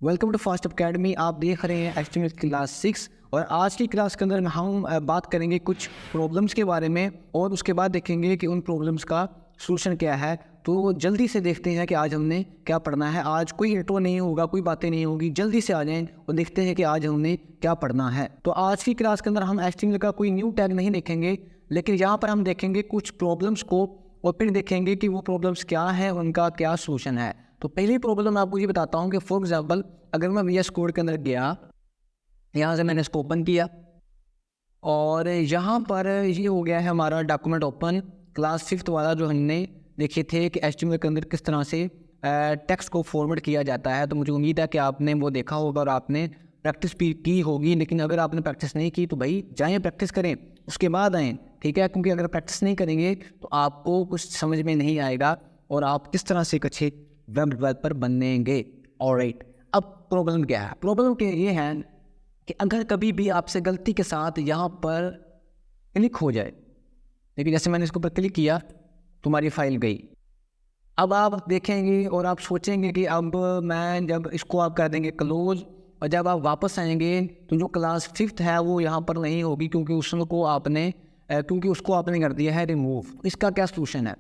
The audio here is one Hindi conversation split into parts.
Welcome to fast academy. आप देख रहे हैं एचटीएमएल क्लास 6 और आज की क्लास के अंदर हम बात करेंगे कुछ प्रॉब्लम्स के बारे में और उसके बाद देखेंगे कि उन प्रॉब्लम्स का सलूशन क्या है। तो जल्दी से देखते हैं कि आज हमने क्या पढ़ना है। आज कोई इंट्रो नहीं होगा, कोई बातें नहीं होगी, जल्दी से आ जाएं और देखते हैं कि आज हमने क्या पढ़ना है। तो आज की क्लास के अंदर हम एचटीएमएल का कोई न्यू टैग नहीं देखेंगे, लेकिन यहाँ पर हम देखेंगे कुछ प्रॉब्लम्स को और फिर देखेंगे कि वो प्रॉब्लम्स क्या है, उनका क्या सलूशन है। तो पहली प्रॉब्लम मैं आपको ये बताता हूँ कि फॉर एग्जांपल अगर मैं VS कोड के अंदर गया, यहाँ से मैंने इसको ओपन किया और यहाँ पर ये हो गया है हमारा डॉक्यूमेंट ओपन, क्लास 5 वाला जो हमने देखे थे कि HTML के अंदर किस तरह से टेक्स्ट को फॉर्मेट किया जाता है। तो मुझे उम्मीद है कि आपने वो देखा होगा और आपने प्रैक्टिस भी की होगी। लेकिन अगर आपने प्रैक्टिस नहीं की तो भाई जाएँ प्रैक्टिस करें, उसके बाद आएँ, ठीक है। क्योंकि अगर प्रैक्टिस नहीं करेंगे तो आपको कुछ समझ में नहीं आएगा और आप किस तरह से एक अच्छे वेब डेवलपर बनेंगे। ऑलराइट, अब प्रॉब्लम क्या है? प्रॉब्लम क्या ये है कि अगर कभी भी आपसे गलती के साथ यहाँ पर क्लिक हो जाए, लेकिन जैसे मैंने इसके ऊपर क्लिक किया तुम्हारी फाइल गई। अब आप देखेंगे और आप सोचेंगे कि अब मैं जब इसको आप कर देंगे क्लोज और जब आप वापस आएंगे तो जो क्लास 5 है वो यहाँ पर नहीं होगी, क्योंकि उसको आपने कर दिया है रिमूव। इसका क्या सलूशन है?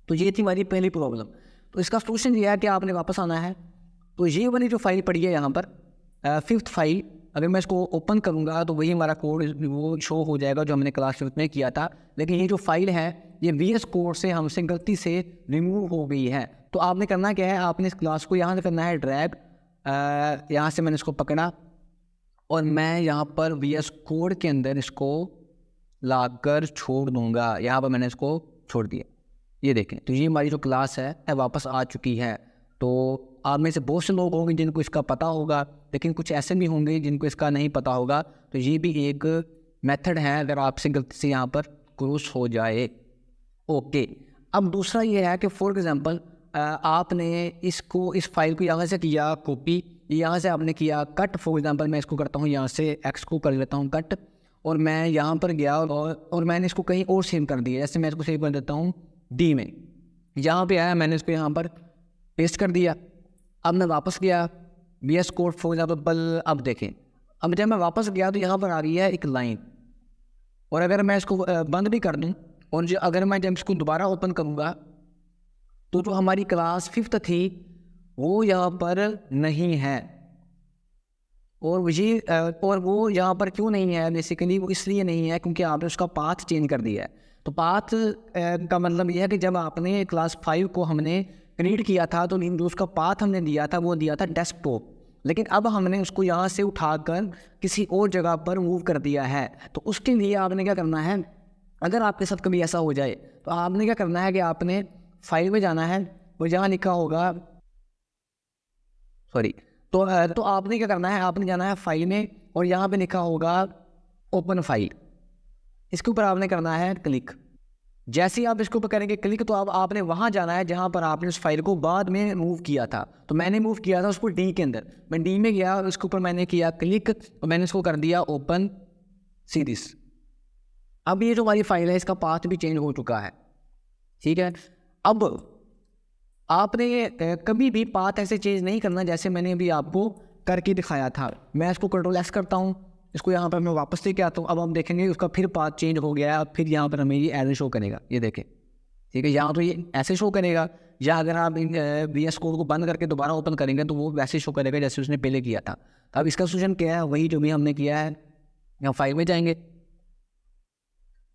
तो ये थी हमारी पहली प्रॉब्लम। तो इसका सलूशन ये है कि आपने वापस आना है। तो ये वाली जो फाइल पड़ी है यहाँ पर 5th फाइल, अगर मैं इसको ओपन करूँगा तो वही हमारा कोड वो शो हो जाएगा जो हमने क्लास 5 में किया था। लेकिन ये जो फाइल है ये VS कोड से हमसे गलती से रिमूव हो गई है। तो आपने करना क्या है, आपने इस क्लास को यहाँ से करना है ड्रैग। यहाँ से मैंने इसको पकड़ा और मैं यहाँ पर VS कोड के अंदर इसको लाकर छोड़ दूँगा। यहाँ पर मैंने इसको छोड़ दिया, ये देखें। तो ये हमारी जो क्लास है वापस आ चुकी है। तो आप में से बहुत से लोग होंगे जिनको इसका पता होगा, लेकिन कुछ ऐसे भी होंगे जिनको इसका नहीं पता होगा। तो ये भी एक मेथड है अगर आपसे गलती से यहाँ पर क्रॉस हो जाए। ओके, अब दूसरा ये है कि फॉर एग्जांपल आपने इस फाइल को यहाँ से किया कॉपी, यहाँ से आपने किया कट। फॉर एग्जांपल मैं इसको करता हूँ यहाँ से एक्स को कर लेता हूँ कट और मैं यहाँ पर गया और मैंने इसको कहीं और सेव कर दिया। जैसे मैं इसको सेव कर देता हूँ D में, यहाँ पे आया, मैंने इसको यहाँ पर पेस्ट कर दिया। अब मैं वापस गया VS कोड फॉर एग्जाम्पल। अब देखें, अब जब मैं वापस गया तो यहाँ पर आ रही है एक लाइन, और अगर मैं इसको बंद भी कर दूँ और अगर मैं जब इसको दोबारा ओपन करूँगा तो जो हमारी क्लास 5 थी वो यहाँ पर नहीं है। और वो यहाँ पर क्यों नहीं है? बेसिकली वो इसलिए नहीं है क्योंकि आपने उसका पाथ चेंज कर दिया है। तो पाथ का मतलब यह है कि जब आपने क्लास 5 को हमने क्रिएट किया था तो जो उसका पाथ हमने दिया था वो दिया था डेस्कटॉप, लेकिन अब हमने उसको यहाँ से उठाकर किसी और जगह पर मूव कर दिया है। तो उसके लिए आपने क्या करना है, अगर आपके साथ कभी ऐसा हो जाए तो आपने क्या करना है कि आपने फाइल में जाना है और जहाँ लिखा होगा तो आपने क्या करना है, आपने जाना है फाइल में और यहाँ पे लिखा होगा ओपन फाइल। इसके ऊपर आपने करना है क्लिक। जैसे ही आप इसके ऊपर करेंगे क्लिक तो अब आपने वहाँ जाना है जहाँ पर आपने उस फाइल को बाद में मूव किया था। तो मैंने मूव किया था उसको D के अंदर, मैं D में गया और उसके ऊपर मैंने किया क्लिक और मैंने इसको कर दिया ओपन सीरीज। अब ये जो हमारी फाइल है इसका पाथ भी चेंज हो चुका है, ठीक है। अब आपने कभी भी पाथ ऐसे चेंज नहीं करना जैसे मैंने अभी आपको करके दिखाया था। मैं इसको Ctrl+S करता हूँ, इसको यहाँ पर मैं वापस लेके आता हूँ। अब हम देखेंगे उसका फिर पाथ चेंज हो गया है। फिर यहाँ पर हमें ये एरर शो करेगा, ये देखें, ठीक है। यहाँ तो ये ऐसे शो करेगा, या अगर आप VS कोड को बंद करके दोबारा ओपन करेंगे तो वो वैसे शो करेगा जैसे उसने पहले किया था। अब इसका सॉल्यूशन क्या है? वही जो भी हमने किया है, यहाँ फाइल में जाएंगे,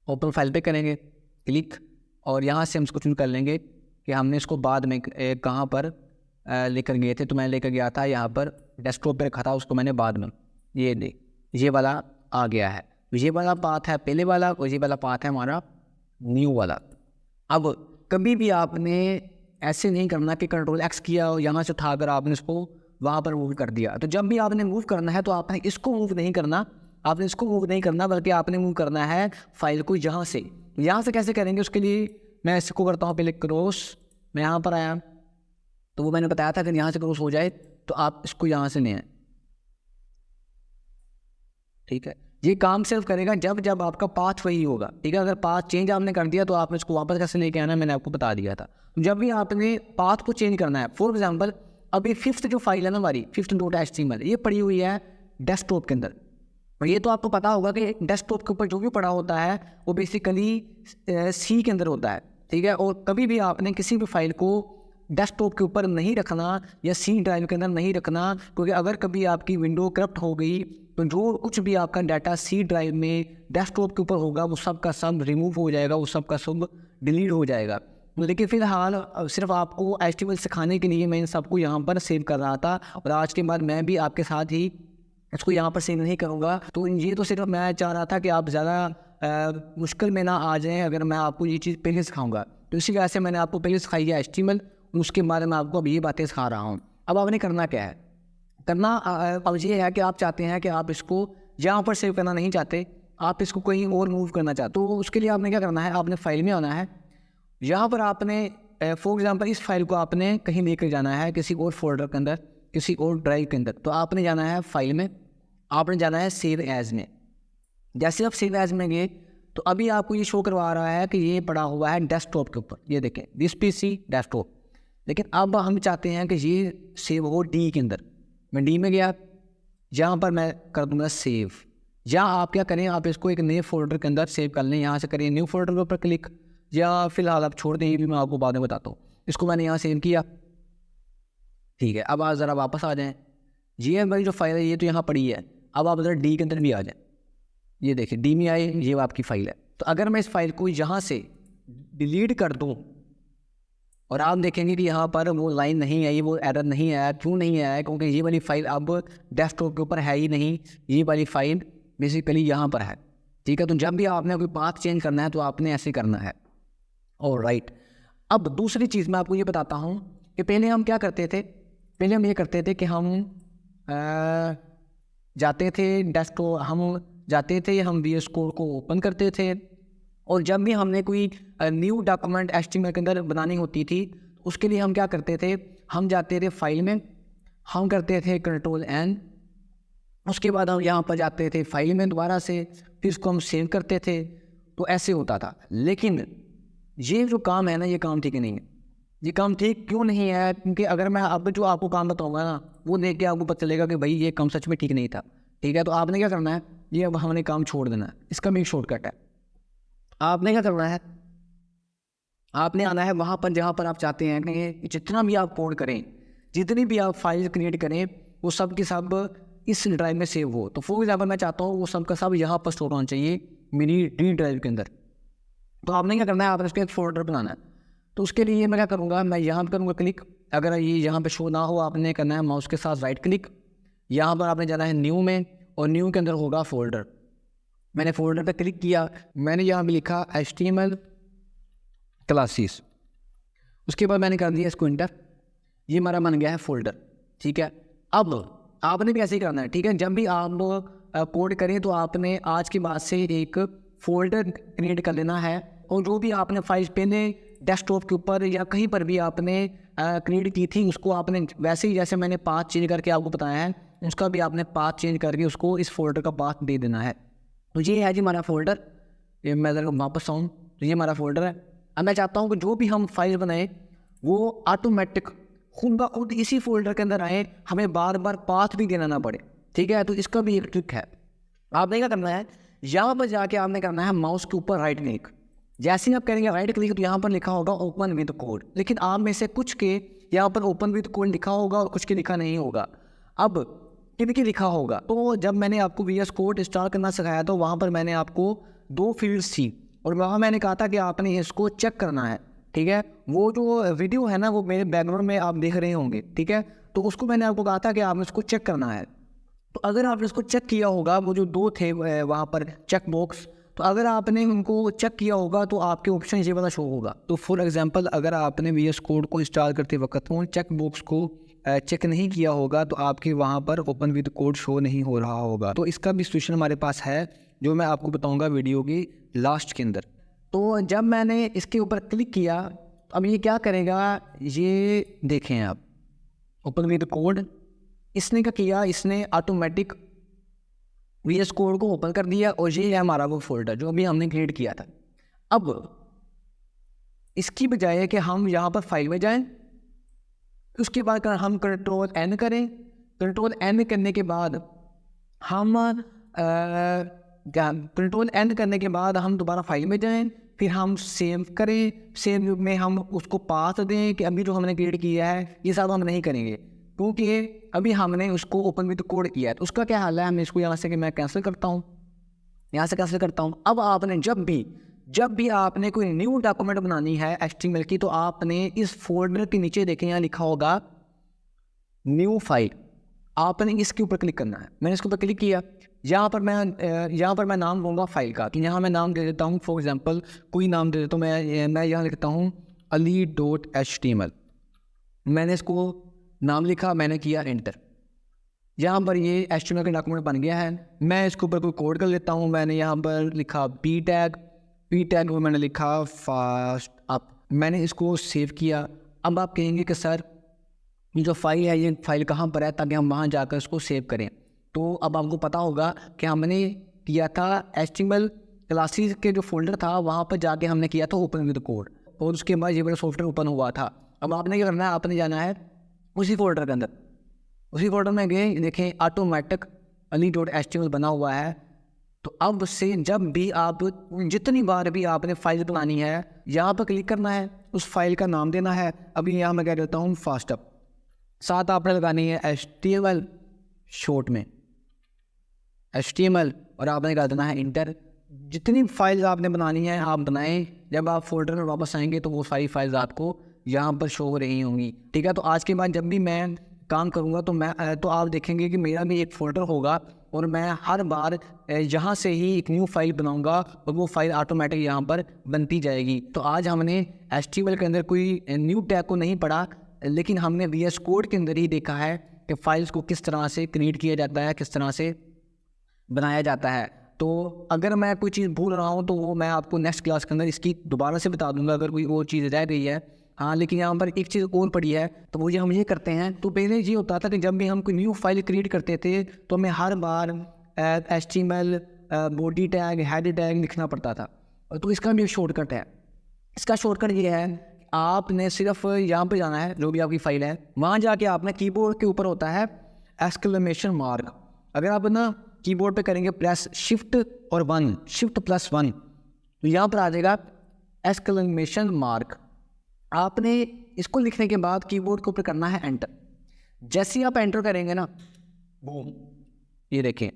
ओपन फाइल पे करेंगे क्लिक और यहाँ से हम इसको चूज कर लेंगे कि हमने इसको बाद में कहाँ पर लेकर गए थे। तो मैं लेकर गया था यहाँ पर डेस्कटॉप पे रखा था, उसको मैंने बाद में ये वाला आ गया है। ये वाला पाथ है पहले वाला और ये वाला पाथ है हमारा न्यू वाला। अब कभी भी आपने ऐसे नहीं करना कि Ctrl+X किया और यहाँ से उठाकर आपने इसको वहाँ पर मूव कर दिया। तो जब भी आपने मूव करना है तो आपने इसको मूव नहीं करना, बल्कि आपने मूव करना है फाइल को यहाँ से कैसे करेंगे उसके लिए मैं इसको करता हूँ पहले क्रॉस। मैं यहाँ पर आया तो वो मैंने बताया था कि यहाँ से क्रॉस हो जाए तो आप इसको यहाँ से ले आए, ठीक है। ये काम सिर्फ करेगा जब आपका पाथ वही होगा, ठीक है। अगर पाथ चेंज आपने कर दिया तो आपने इसको वापस कैसे लेके आना है मैंने आपको बता दिया था। जब भी आपने पाथ को चेंज करना है, फॉर एग्जांपल अभी फिफ्थ जो फाइल है ना हमारी, फिफ्थ डॉट HTML, ये पड़ी हुई है डेस्कटॉप के अंदर। और ये तो आपको पता होगा कि डेस्कटॉप के ऊपर जो भी पड़ा होता है वो बेसिकली सी के अंदर होता है, ठीक है। और कभी भी आपने किसी भी फाइल को डेस्कटॉप के ऊपर नहीं रखना या सी ड्राइव के अंदर नहीं रखना, क्योंकि अगर कभी आपकी विंडो करप्ट हो गई तो जो कुछ भी आपका डाटा सी ड्राइव में डेस्कटॉप के ऊपर होगा वो सब का सब रिमूव हो जाएगा, वो सब का सब डिलीट हो जाएगा। लेकिन फ़िलहाल सिर्फ आपको HTML सिखाने के लिए मैं इन सबको यहाँ पर सेव कर रहा था, और आज के बाद मैं भी आपके साथ ही इसको यहाँ पर सेव नहीं करूँगा। तो ये तो सिर्फ मैं चाह रहा था कि आप ज़्यादा मुश्किल में ना आ जाएं अगर मैं आपको ये चीज़ पहले सिखाऊंगा। तो इसी वजह से मैंने आपको पहले सिखाई है HTML, उसके बारे में आपको अब ये बातें सिखा रहा हूँ। अब आपने करना क्या है, करना अब ये है कि आप चाहते हैं कि आप इसको यहाँ पर सेव करना नहीं चाहते, आप इसको कहीं और मूव करना चाहते। तो उसके लिए आपने क्या करना है, आपने फाइल में आना है। यहाँ पर आपने फॉर एग्जांपल इस फाइल को आपने कहीं लेकर जाना है, किसी और फोल्डर के अंदर, किसी और ड्राइव के अंदर। तो आपने जाना है फाइल में, आपने जाना है सेव एज में। जैसे आप सेव एज में गए तो अभी आपको ये शो करवा रहा है कि ये पड़ा हुआ है डेस्कटॉप के ऊपर, ये देखें दिस PC डेस्कटॉप। लेकिन अब हम चाहते हैं कि ये सेव हो डी के अंदर। मैं डी में गया, यहाँ पर मैं कर दूंगा सेव। या आप क्या करें, आप इसको एक नए फोल्डर के अंदर सेव कर लें। यहाँ से करें न्यू फोल्डर के ऊपर क्लिक, या फिलहाल आप छोड़ दें, ये भी मैं आपको बाद में बताता हूँ। इसको मैंने यहाँ सेव किया, ठीक है। अब आप ज़रा वापस आ जाएँ, ये मेरी जो फाइल है ये तो यहाँ पड़ी है। अब आप ज़रा डी के अंदर भी आ जाएँ, ये देखिए डी में आए, ये आपकी फ़ाइल है। तो अगर मैं इस फाइल को यहाँ से डिलीट कर दूँ, और आप देखेंगे कि यहाँ पर वो लाइन नहीं आई, वो एरर नहीं आया। क्यों नहीं आया, क्योंकि ये वाली फ़ाइल अब डेस्कटॉप के ऊपर है ही नहीं, ये वाली फ़ाइल बेसिकली यहाँ पर है, ठीक है। तो जब भी आपने कोई पाथ चेंज करना है तो आपने ऐसे करना है। और राइट, अब दूसरी चीज़ मैं आपको ये बताता हूँ कि पहले हम क्या करते थे। पहले हम ये करते थे कि हम जाते थे डेस्कटॉप, हम जाते थे, हम VS कोड को ओपन करते थे, और जब भी हमने कोई न्यू डॉक्यूमेंट HTML के अंदर बनानी होती थी उसके लिए हम क्या करते थे, हम जाते थे फाइल में, हम करते थे Ctrl+N, उसके बाद हम यहाँ पर जाते थे फाइल में दोबारा से, फिर इसको हम सेव करते थे। तो ऐसे होता था। लेकिन ये जो काम है ना, ये काम ठीक नहीं है। ये काम ठीक क्यों नहीं है, क्योंकि अगर मैं अब जो आपको काम बताऊँगा ना, वो देख के आपको पता चलेगा कि भाई ये काम सच में ठीक नहीं था, ठीक है। तो आपने क्या करना है, ये अब हमने काम छोड़ देना है। इसका भी एक शॉर्टकट है। आपने क्या करना है, आपने आना है वहाँ पर जहाँ पर आप चाहते हैं कि जितना भी आप कोड करें, जितनी भी आप फाइल क्रिएट करें, वो सब के सब इस ड्राइव में सेव हो। तो फॉर एग्जाम्पल मैं चाहता हूँ वो सब का सब यहाँ पर स्टोर होना चाहिए मेरी डी ड्राइव के अंदर। तो आपने क्या करना है, आपने उसका एक फोल्डर बनाना है। तो उसके लिए मैं क्या करूँगा, मैं यहाँ पर करूँगा क्लिक। अगर ये यहाँ पर शो ना हो, आपने करना है माउस के साथ राइट क्लिक, यहाँ पर आपने जाना है न्यू में, और न्यू के अंदर होगा फोल्डर। मैंने फोल्डर पर क्लिक किया, मैंने यहाँ भी लिखा HTML क्लासेस। उसके बाद मैंने कर दिया इसको इंटर, ये हमारा बन गया है फोल्डर, ठीक है। अब आपने भी ऐसे ही करना है, ठीक है। जब भी आप कोड करें तो आपने आज के बाद से एक फोल्डर क्रिएट कर लेना है, और जो भी आपने फाइल पहले डेस्कटॉप के ऊपर या कहीं पर भी आपने क्रिएट की थी, उसको आपने वैसे ही जैसे मैंने पाथ चेंज करके आपको बताया है, उसका भी आपने पाथ चेंज करके उसको इस फोल्डर का पाथ दे देना है। तो ये है जी हमारा फोल्डर। ये मैं अगर वापस आऊँ तो ये हमारा फोल्डर है। अब मैं चाहता हूँ कि जो भी हम फाइल बनाएं वो ऑटोमेटिक खुद ब खुद इसी फोल्डर के अंदर आए, हमें बार बार पाथ भी देना ना पड़े, ठीक है। तो इसका भी एक ट्रिक है। आपने क्या करना है, यहाँ पर जाके आपने करना है माउस के ऊपर राइट क्लिक। जैसे ही आप करेंगे राइट क्लिक तो यहाँ पर लिखा होगा ओपन विद कोड। लेकिन आप में से कुछ के यहाँ पर ओपन विद कोड लिखा होगा और कुछ के लिखा नहीं होगा। अब किनके लिखा होगा, तो जब मैंने आपको VS कोड इंस्टॉल करना सिखाया तो वहाँ पर मैंने आपको 2 फील्ड्स थी, और वहाँ मैंने कहा था कि आपने इसको चेक करना है, ठीक है। वो जो वीडियो है ना, वो मेरे बैकग्राउंड में आप देख रहे होंगे, ठीक है। तो उसको मैंने आपको कहा था कि आपने इसको चेक करना है। तो अगर आपने इसको चेक किया होगा, वो जो 2 थे वहाँ पर चेक बॉक्स, तो अगर आपने उनको चेक किया होगा तो आपके ऑप्शन ये वाला शो होगा। तो फॉर एग्जांपल अगर आपने VS कोड को इंस्टॉल करते वक्त उन चेक बॉक्स को चेक नहीं किया होगा तो आपके वहाँ पर ओपन विद कोड शो नहीं हो रहा होगा। तो इसका भी सोल्यूशन हमारे पास है, जो मैं आपको बताऊँगा वीडियो की लास्ट के अंदर। तो जब मैंने इसके ऊपर क्लिक किया, अब ये क्या करेगा, ये देखें आप ओपन विद कोड, इसने क्या किया, इसने ऑटोमेटिक VS कोड को ओपन कर दिया, और ये है हमारा वो फोल्डर जो अभी हमने क्रिएट किया था। अब इसकी बजाय कि हम यहाँ पर फाइल में जाएं, उसके बाद हम कंट्रोल एन करें। कंट्रोल एन करने के बाद हम कंट्रोल एन करने के बाद हम दोबारा फाइल में जाएं, फिर हम सेव करें। सेव में हम उसको पाथ दें कि अभी जो हमने क्रिएट किया है ये सब हम नहीं करेंगे, क्योंकि अभी हमने उसको ओपन विद कोड किया है। तो उसका क्या हाल है, हम इसको यहाँ से कि मैं कैंसिल करता हूँ, यहाँ से कैंसिल करता हूँ। अब आपने जब भी आपने कोई न्यू डॉक्यूमेंट बनानी है HTML की, तो आपने इस फोल्डर के नीचे देखें यहाँ लिखा होगा न्यू फाइल, आपने इसके ऊपर क्लिक करना है। मैंने इसके ऊपर क्लिक किया, यहाँ पर मैं नाम दूंगा फाइल का। तो यहाँ मैं नाम दे देता हूँ, फॉर एग्जांपल कोई नाम दे देता हूँ। मैं यहाँ लिखता हूँ ali.html। मैंने इसको नाम लिखा, मैंने किया एंटर। यहाँ पर ये HTML का डॉक्यूमेंट बन गया है। मैं इसके ऊपर कोई कोड कर लेता हूँ। मैंने यहाँ पर लिखा पी टैग को मैंने लिखा फास्ट अप। मैंने इसको सेव किया। अब आप कहेंगे कि सर ये जो फाइल है ये फाइल कहाँ पर है, ताकि हम वहाँ जाकर इसको सेव करें। तो अब आपको पता होगा कि हमने किया था HTML क्लासेस के जो फोल्डर था वहाँ पर जाके हमने किया था ओपन विद कोड, और उसके बाद ये वाला सॉफ्टवेयर ओपन हुआ था। अब आपने क्या करना है, आपने जाना है उसी फोल्डर के अंदर, उसी फोल्डर में गए, देखें ऑटोमेटिक ali.html बना हुआ है। तो अब से जब भी आप जितनी बार भी आपने फाइल बनानी है यहाँ पर क्लिक करना है, उस फाइल का नाम देना है। अभी यहाँ मैं कह देता हूँ फास्ट अप, साथ आपने लगानी है HTML शॉर्ट में HTML, और आपने कर देना है इंटर। जितनी फाइल्स आपने बनानी है आप बनाएं। जब आप फोल्डर में वापस आएंगे तो वो सारी फाइल्स आपको यहाँ पर शो हो रही होंगी, ठीक है। तो आज के बाद जब भी मैं काम करूँगा तो आप देखेंगे कि मेरा भी एक फोल्डर होगा, और मैं हर बार यहाँ से ही एक न्यू फाइल बनाऊंगा और वो फाइल ऑटोमेटिक यहाँ पर बनती जाएगी। तो आज हमने HTML के अंदर कोई न्यू टैग को नहीं पढ़ा, लेकिन हमने VS कोड के अंदर ही देखा है कि फाइल्स को किस तरह से क्रिएट किया जाता है, किस तरह से बनाया जाता है। तो अगर मैं कोई चीज़ भूल रहा हूँ तो वो मैं आपको नेक्स्ट क्लास के अंदर इसकी दोबारा से बता दूंगा, अगर कोई वो चीज़ रह गई है। हाँ, लेकिन यहाँ पर एक चीज़ और पड़ी है, तो वो हम ये करते हैं। तो पहले ये होता था कि जब भी हम कोई न्यू फाइल क्रिएट करते थे तो हमें हर बार HTML body tag head tag लिखना पड़ता था। तो इसका भी एक शॉर्टकट है। इसका शॉर्टकट ये है, आपने सिर्फ यहाँ पे जाना है, जो भी आपकी फाइल है वहाँ जाके आपने कीबोर्ड के ऊपर होता है एक्सक्लेमेशन मार्क। अगर आप ना कीबोर्ड पे करेंगे प्रेस शिफ्ट और 1, शिफ्ट प्लस 1, तो यहाँ पर आ जाएगा एक्सक्लेमेशन मार्क। आपने इसको लिखने के बाद कीबोर्ड के ऊपर करना है एंटर। जैसे ही आप एंटर करेंगे ना, बूम, ये देखें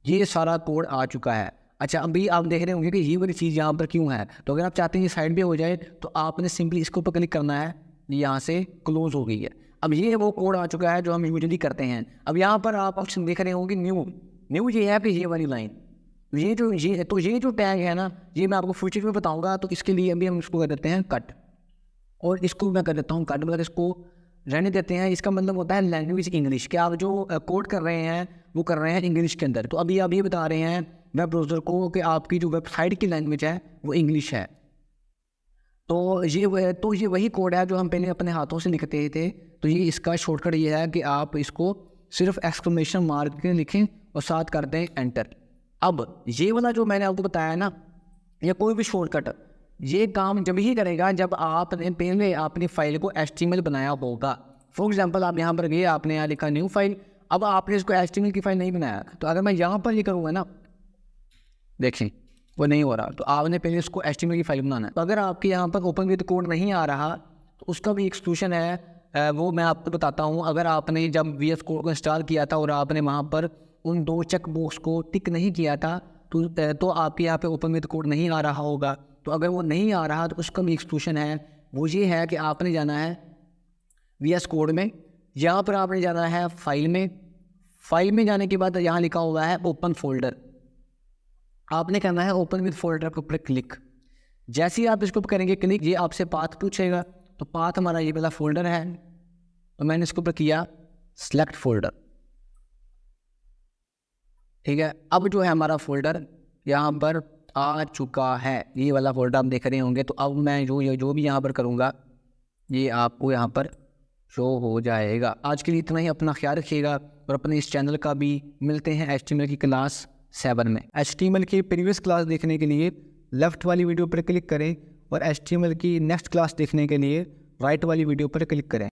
ये सारा कोड आ चुका है। अच्छा, अभी आप देख रहे होंगे कि ये वाली चीज़ यहाँ पर क्यों है। तो अगर आप चाहते हैं ये साइड पे हो जाए तो आपने सिंपली इसके ऊपर क्लिक करना है, यहाँ से क्लोज हो गई है। अब ये वो कोड आ चुका है जो हम यूजुअली करते हैं। अब यहाँ पर आप ऑप्शन देख रहे होंगे न्यू ये है कि ये वाली लाइन, ये जो टैग है ना, ये मैं आपको फ्यूचर में बताऊँगा। तो इसके लिए अभी हम इसको कर देते हैं कट, और इसको मैं कर देता हूँ कट, मतलब इसको रहने देते हैं। इसका मतलब होता है लैंग्वेज इंग्लिश, कि आप जो कोड कर रहे हैं वो कर रहे हैं इंग्लिश के अंदर। तो अभी आप ये बता रहे हैं वेब ब्राउज़र को कि आपकी जो वेबसाइट की लैंग्वेज है वो इंग्लिश है। तो ये वही कोड है जो हम पहले अपने हाथों से लिखते थे। तो ये इसका शॉर्टकट ये है कि आप इसको सिर्फ एक्सक्लेमेशन मार्क के लिखें और साथ कर दें एंटर। अब ये वाला जो मैंने आपको बताया ना, या कोई भी शॉर्टकट, ये काम जब ही करेगा जब आपने पहले अपनी फाइल को HTML बनाया होगा। फॉर एग्जांपल आप यहाँ पर गए, आपने यहाँ लिखा न्यू फाइल, अब आपने इसको HTML की फाइल नहीं बनाया। तो अगर मैं यहाँ पर ये करूँगा ना, देखें वो नहीं हो रहा, तो आपने पहले इसको HTML की फाइल बनाना है। तो अगर आपके यहाँ पर ओपन विद कोड नहीं आ रहा तो उसका भी एक सोल्यूशन है, वो मैं आपको बताता हूँ। अगर आपने जब VS कोड को इंस्टॉल किया था और आपने वहाँ पर उन 2 चेक बॉक्स को टिक नहीं किया था तो आपके यहाँ पे ओपन विद कोड नहीं आ रहा होगा। तो अगर वो नहीं आ रहा तो उसका भी एक सोल्यूशन है, वो ये है कि आपने जाना है VS कोड में, यहाँ पर आपने जाना है फाइल में जाने के बाद यहाँ लिखा हुआ है ओपन फोल्डर, आपने करना है ओपन विद फोल्डर के ऊपर क्लिक। जैसे ही आप इसको करेंगे क्लिक, ये आपसे पाथ पूछेगा। तो पाथ हमारा ये वाला फोल्डर है, तो मैंने इसके ऊपर किया सेलेक्ट फोल्डर, ठीक है। अब जो है हमारा फोल्डर यहाँ पर आ चुका है, ये वाला फोल्डर आप देख रहे होंगे। तो अब मैं जो भी यहाँ पर करूँगा ये आपको यहाँ पर शो हो जाएगा। आज के लिए इतना ही, अपना ख्याल रखिएगा और अपने इस चैनल का भी मिलते हैं HTML की क्लास 7 में। HTML की प्रीवियस क्लास देखने के लिए लेफ़्ट वाली वीडियो पर क्लिक करें और HTML की नेक्स्ट क्लास देखने के लिए राइट वाली वीडियो पर क्लिक करें।